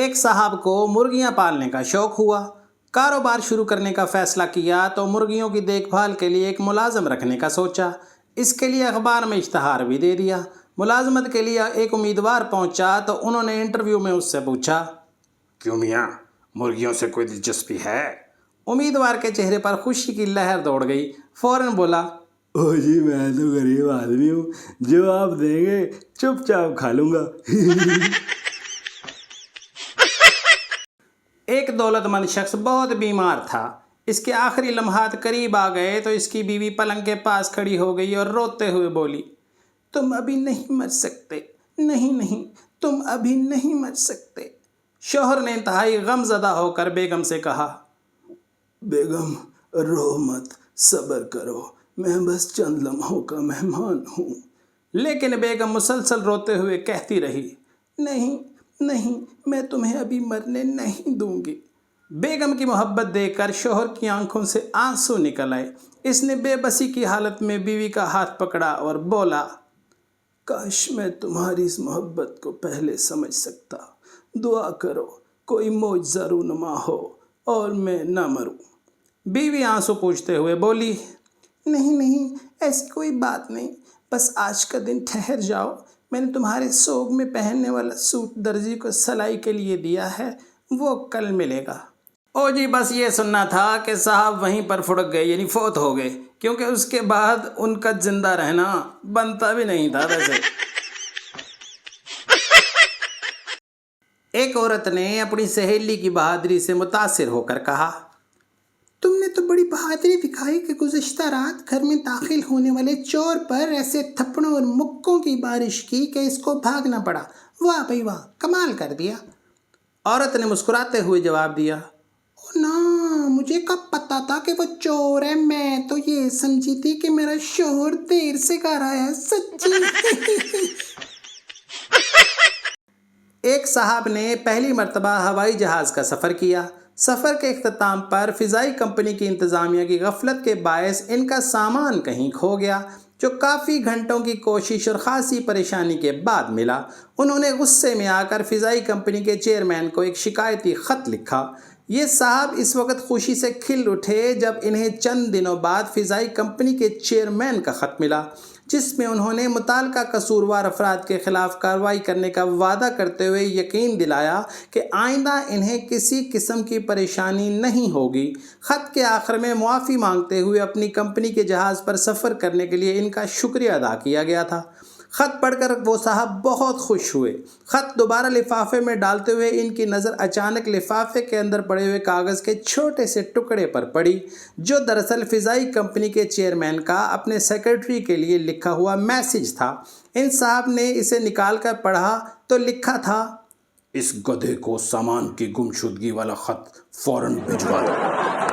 ایک صاحب کو مرغیاں پالنے کا شوق ہوا۔ کاروبار شروع کرنے کا فیصلہ کیا تو مرغیوں کی دیکھ بھال کے لیے ایک ملازم رکھنے کا سوچا۔ اس کے لیے اخبار میں اشتہار بھی دے دیا۔ ملازمت کے لیے ایک امیدوار پہنچا تو انہوں نے انٹرویو میں اس سے پوچھا، کیوں میاں، مرغیوں سے کوئی دلچسپی ہے؟ امیدوار کے چہرے پر خوشی کی لہر دوڑ گئی۔ فوراً بولا، او جی میں تو غریب آدمی ہوں، جو آپ دیں گے چپ چاپ کھا لوں گا۔ ایک دولت مند شخص بہت بیمار تھا۔ اس کے آخری لمحات قریب آ گئے تو اس کی بیوی پلنگ کے پاس کھڑی ہو گئی اور روتے ہوئے بولی، تم ابھی نہیں مر سکتے، نہیں، تم ابھی نہیں مر سکتے۔ شوہر نے انتہائی غم زدہ ہو کر بیگم سے کہا، بیگم رو مت، صبر کرو، میں بس چند لمحوں کا مہمان ہوں۔ لیکن بیگم مسلسل روتے ہوئے کہتی رہی، نہیں، میں تمہیں ابھی مرنے نہیں دوں گی۔ بیگم کی محبت دیکھ کر شوہر کی آنکھوں سے آنسو نکل آئے۔ اس نے بے بسی کی حالت میں بیوی کا ہاتھ پکڑا اور بولا، کاش میں تمہاری اس محبت کو پہلے سمجھ سکتا۔ دعا کرو کوئی معجزہ رونما ہو اور میں نہ مروں۔ بیوی آنسو پوچھتے ہوئے بولی، نہیں، ایسی کوئی بات نہیں، بس آج کا دن ٹھہر جاؤ۔ میں نے تمہارے سوگ میں پہننے والا سوٹ درزی کو سلائی کے لیے دیا ہے، وہ کل ملے گا۔ او جی بس یہ سننا تھا کہ صاحب وہیں پر پھڑک گئے، یعنی فوت ہو گئے، کیونکہ اس کے بعد ان کا زندہ رہنا بنتا بھی نہیں تھا ویسے۔ ایک عورت نے اپنی سہیلی کی بہادری سے متاثر ہو کر کہا، تم نے تو بڑی بہادری دکھائی کہ گزشتہ رات گھر میں داخل ہونے والے چور پر ایسے تھپڑوں اور مکوں کی بارش کی کہ اس کو بھاگنا پڑا۔ واہ بھائی واہ، کمال کر دیا۔ عورت نے مسکراتے ہوئے جواب دیا، او نا، مجھے کب پتا تھا کہ وہ چور ہے؟ میں تو یہ سمجھی تھی کہ میرا شوہر دیر سے گھر آیا، سچی۔ ایک صاحب نے پہلی مرتبہ ہوائی جہاز کا سفر کیا۔ سفر کے اختتام پر فضائی کمپنی کی انتظامیہ کی غفلت کے باعث ان کا سامان کہیں کھو گیا، جو کافی گھنٹوں کی کوشش اور خاصی پریشانی کے بعد ملا۔ انہوں نے غصے میں آ کر فضائی کمپنی کے چیئرمین کو ایک شکایتی خط لکھا۔ یہ صاحب اس وقت خوشی سے کھل اٹھے جب انہیں چند دنوں بعد فضائی کمپنی کے چیئرمین کا خط ملا، جس میں انہوں نے متعلقہ قصوروار افراد کے خلاف کارروائی کرنے کا وعدہ کرتے ہوئے یقین دلایا کہ آئندہ انہیں کسی قسم کی پریشانی نہیں ہوگی۔ خط کے آخر میں معافی مانگتے ہوئے اپنی کمپنی کے جہاز پر سفر کرنے کے لیے ان کا شکریہ ادا کیا گیا تھا۔ خط پڑھ کر وہ صاحب بہت خوش ہوئے۔ خط دوبارہ لفافے میں ڈالتے ہوئے ان کی نظر اچانک لفافے کے اندر پڑے ہوئے کاغذ کے چھوٹے سے ٹکڑے پر پڑی، جو دراصل فضائی کمپنی کے چیئرمین کا اپنے سیکرٹری کے لیے لکھا ہوا میسج تھا۔ ان صاحب نے اسے نکال کر پڑھا تو لکھا تھا، اس گدھے کو سامان کی گمشدگی والا خط فوراً بھجوا دو۔